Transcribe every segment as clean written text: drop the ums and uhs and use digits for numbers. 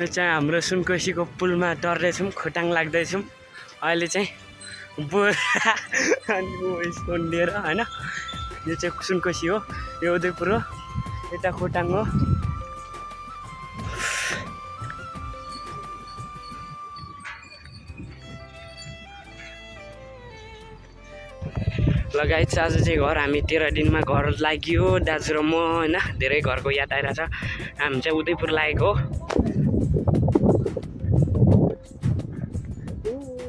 चाहिँ हाम्रो सुनकोसीको पुलमा डर्दैछौँ, खोटाङ लाग्दैछौँ। अहिले चाहिँ बोरा अनि स्पुन लिएर होइन। यो चाहिँ सुनकोसी हो, यो उदयपुर हो, यता खोटाङ हो। लगायत आज चाहिँ घर हामी 13 दिनमा घर लाग्यो दाजु र म होइन। धेरै घरको याद आइरहेछ। हामी चाहिँ उदयपुर लागेको हो।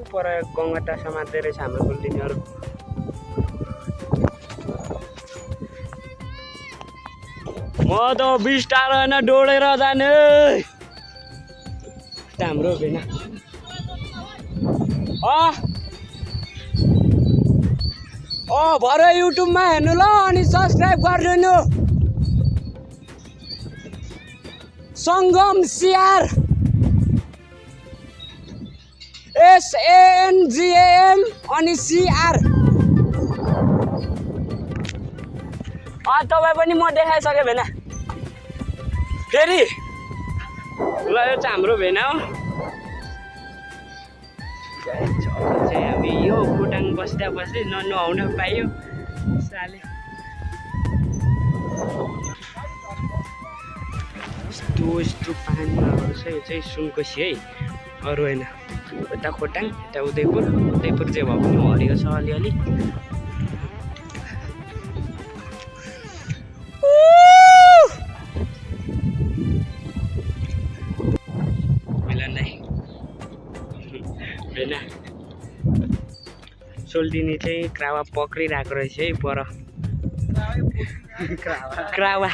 पर गङ्गटा समात्दै रहेछ हाम्रो कुलदिनीहरू। म त बिस्तारो होइन दौडेर जाने। हाम्रो भेना भरे युट्युबमा हेर्नु ल अनि सब्सक्राइब गरिदिनु। सङ्गम सिआर SANGAM अनि CR। तपाईँ पनि म देखाइसकेँ भेना फेरि। ल यो चाहिँ हाम्रो भेना हो। चाहिँ हामी यो खोटाङ बस्दा बस्दै नुहाउन पाइयो साले। यस्तो पानीमा आउँछ। यो चाहिँ सुनकोसी है, अरू होइन। यता खोटाङ, यता उदयपुर। उदयपुर चाहिँ भए पनि हरियो छ अलिअलि। मिलन दाइ भेना सोल्टिनी चाहिँ क्रावा पक्रिरहेको रहेछ है पर। क्रावा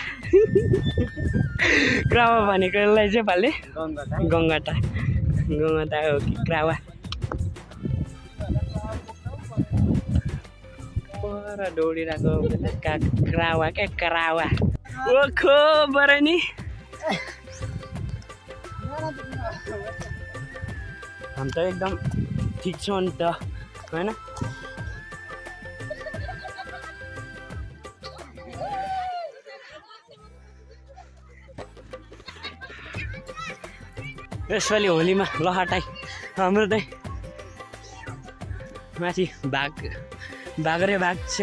क्रावा भनेको यसलाई चाहिँ भाले गङ्गटा हो कि क्रावा। पर दौडिरहेको क्रावा क्या क्रावा। ओखो बरै नि हामी त एकदम ठिक छ नि त होइन। यसपालि होलीमा लहाटाई हाम्रो चाहिँ माथि भाग छ।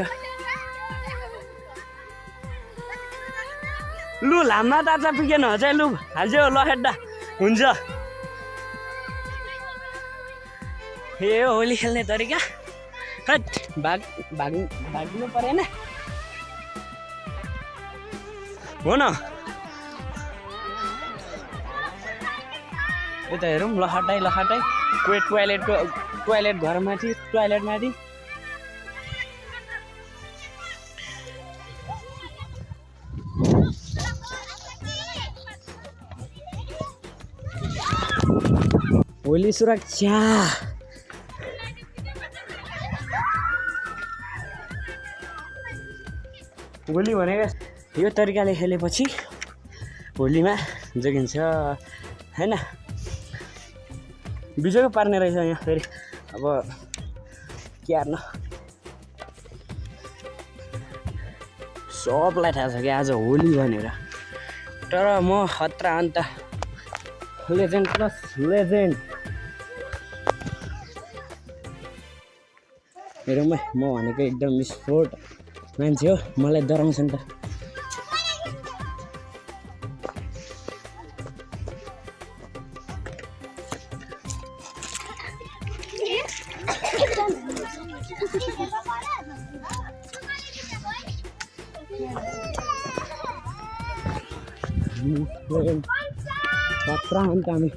लु लाममा ताजा पिकेन हो चाहिँ लु हाल्छौ लखेट्दा हुन्छ। ए होली खेल्ने तरिका हट भाग्नु परेन हो न। यता हेरौँ लहाटाई कोही टोइलेट घरमाथि टोइलेटमाथि। होली सुरक्षा होली भनेको यो तरिकाले खेलेपछि होलीमा जोगिन्छ होइन। बिजोको पार्ने रहेछ यहाँ फेरि। अब के हार्न, सबलाई थाहा छ कि आज होली भनेर। तर म खतरा अन्त लेजेन्ड प्लस लेजेन्ड। हेरौँ म भनेको एकदम स्पोर्ट मान्छे हो, मलाई डराउँछ नि त। खतरा अन्त हामी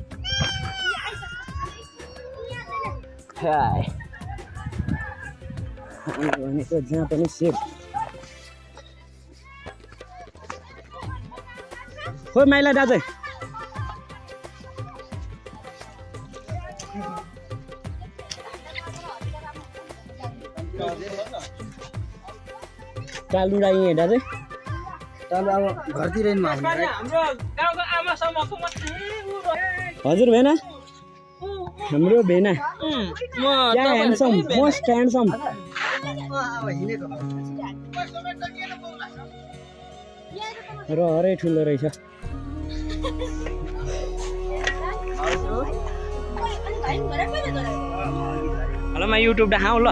भनेको जहाँ पनि सेफ। हो माइला दाजु चालु राई दाजु चालु अब घरतिर हजुर भेना हाम्रो भेना ह्यान्डसम मोस्ट ह्यान्डसम र हरै ठुलो रहेछ। हेलो म युट्युब देखाउँ ल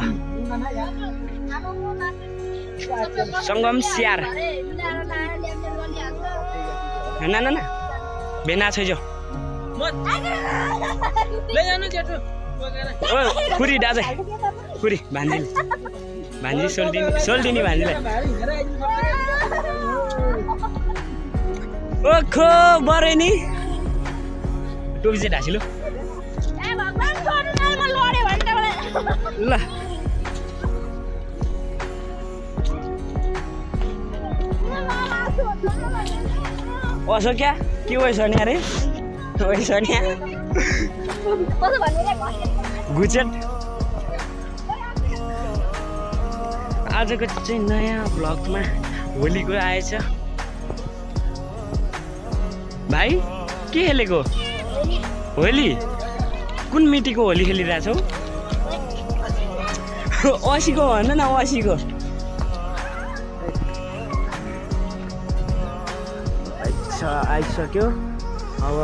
सङ्गम स्याहार ना ना ना बेना छ जो ओ खुरी दाजु खुरी भान्जी सोल्दिनी भान्जीलाई ओखो बरेनी टोपी चाहिँ ढासिलो ल असो क्या के हो सोनिया रे ओ सोनिया गुचेट आजको चाहिँ नयाँ भ्लगमा होलीको आएछ भाइ के खेलेको होली कुन मिटिको होली खेलिरहेछौ असीको भन न असीको आइसक्यो अब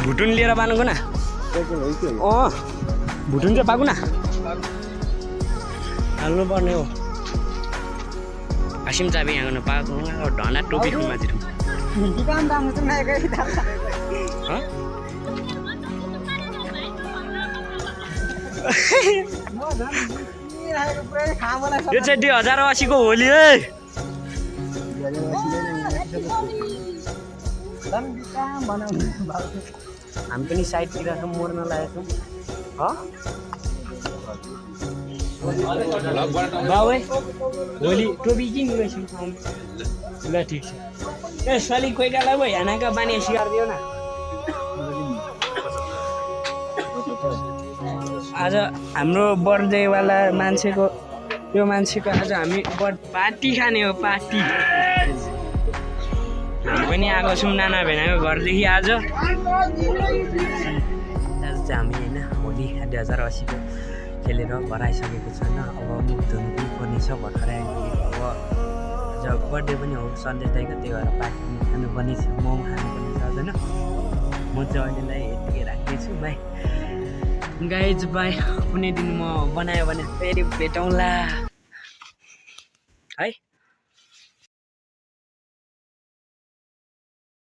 भुटुन लिएर बाँधेको न भुटुन चाहिँ पाएको न हाल्नु पर्ने हो हासिम चाबी यहाँ गर्न पाएको ढना टोपी खुमातिर यो चाहिँ 2080 को होली है हामी पनि साइडतिर छौँ मर्न लागेको छौँ बाउ होली टोपी किन ल ठिक छ ए साली कोइकालाई भयो हानाका बानी सिकारिदियो न आज हाम्रो बर्थडेवाला मान्छेको त्यो मान्छेको आज हामी पार्टी खाने हो पार्टी हामी पनि आएको छौँ नाना भेनाको घरदेखि आज चाहिँ हामी होइन होली 2080 को खेलेर घर आइसकेको छैन अब मुख धुनु पनि पर्ने छ भर्खरै आइपुगेको अब आज बर्थडे पनि हो सन्डे दाइको त्यही भएर पार्टी पनि खानुपर्ने छ मोमो खानुपर्ने छ होइन म चाहिँ अहिलेलाई यतिकै राख्दैछु भाइ गाइज बाई कुनै दिन म बनायो भने फेरि भेटौँला है।